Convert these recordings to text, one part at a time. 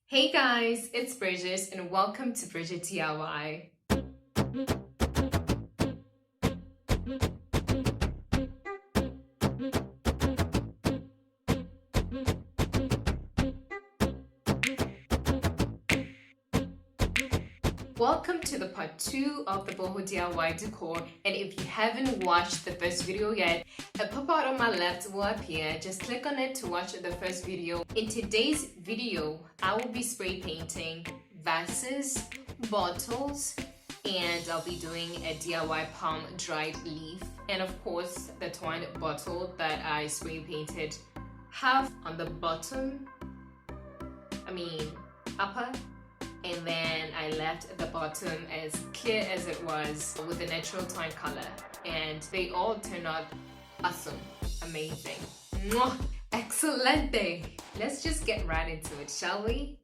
Hey guys, it's Bridget and welcome to Bridget DIY. Welcome to the part 2 of the boho DIY decor, and if you haven't watched the first video yet, a pop-out on my left will appear. Just click on it to watch the first video. In today's video, I will be spray painting vases, bottles, and I'll be doing a DIY palm dried leaf, and of course the twine bottle that I spray painted half on the bottom, upper, and then I left the bottom as clear as it was with the natural twine color, and they all turned out awesome, amazing. Mwah! Excelente! Let's just get right into it, shall we?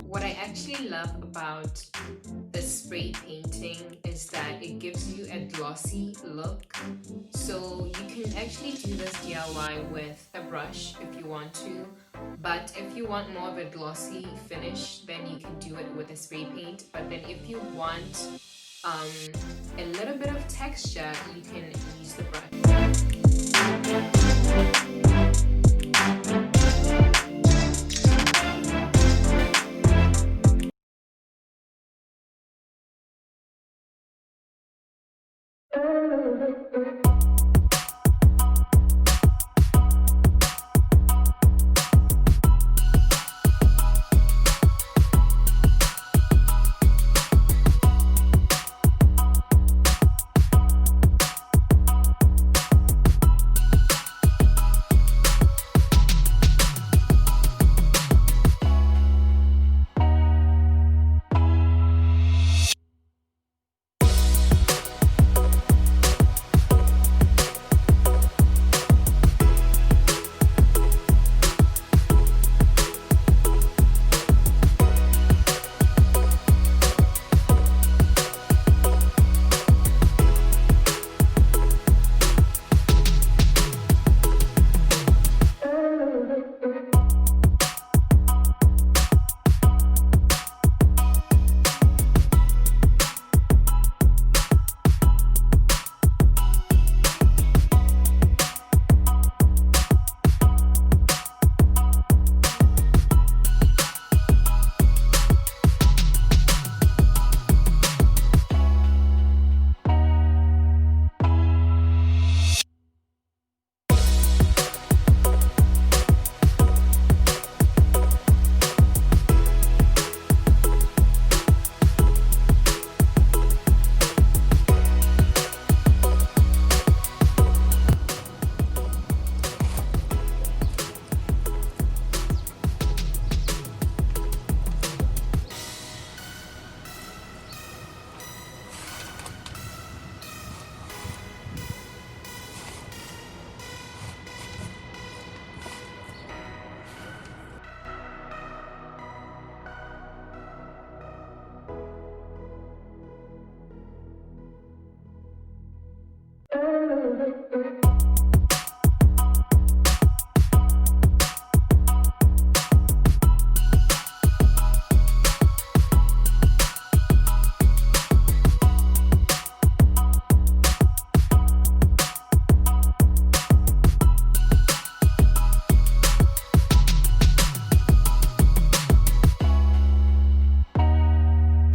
What I actually love about the spray painting is that it gives you a glossy look. So you can actually do this DIY with a brush if you want to, but if you want more of a glossy finish, then you can do it with a spray paint. But then if you want a little bit of texture, you can use the brush.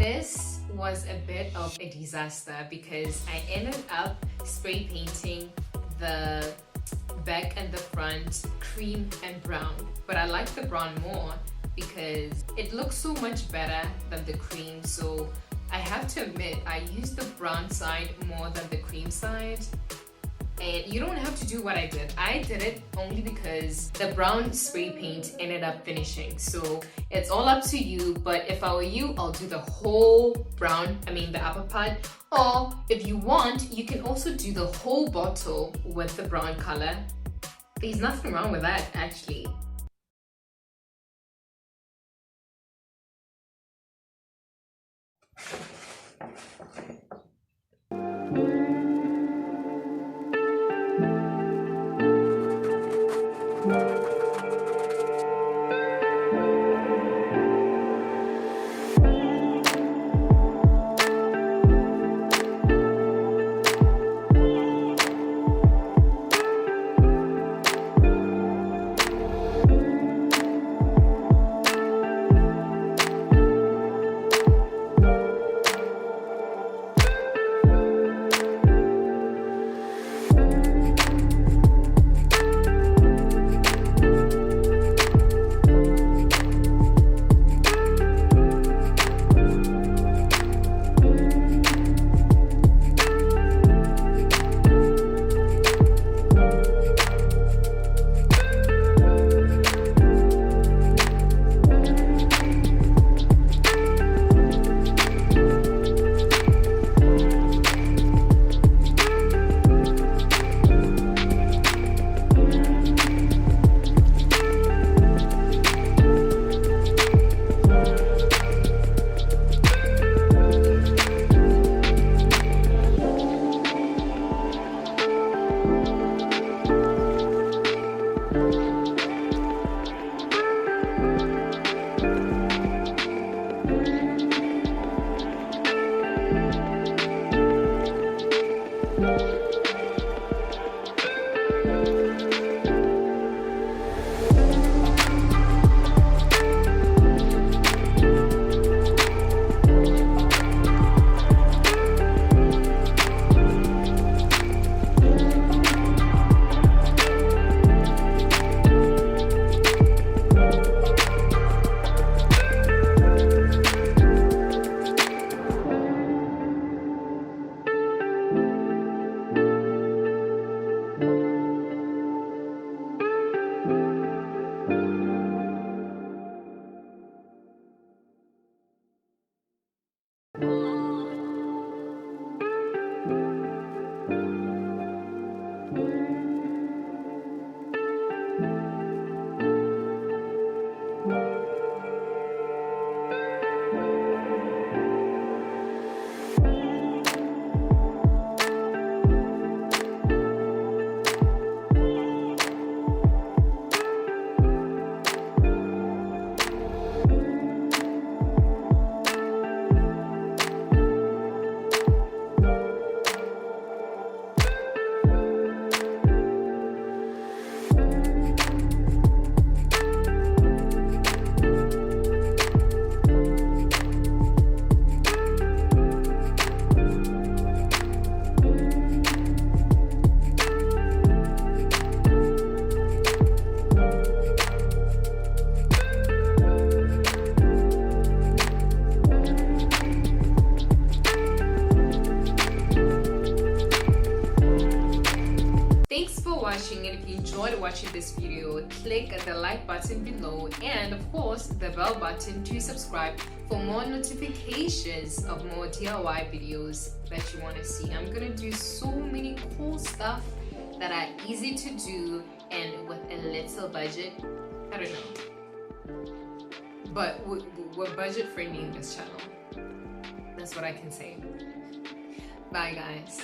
This was a bit of a disaster because I ended up spray painting the back and the front cream and brown, but I like the brown more because it looks so much better than the cream. So I have to admit, I used the brown side more than the cream side. And you don't have to do what I did. I did it only because the brown spray paint ended up finishing. So it's all up to you, but if I were you, I'll do the whole brown, the upper part. Or if you want, you can also do the whole bottle with the brown color. There's nothing wrong with that, actually. Watching, and if you enjoyed watching this video, click the like button below and of course the bell button to subscribe for more notifications of more DIY videos that you want to see. I'm gonna do so many cool stuff that are easy to do and with a little budget. I don't know, but we're budget friendly in this channel. That's what I can say. Bye guys.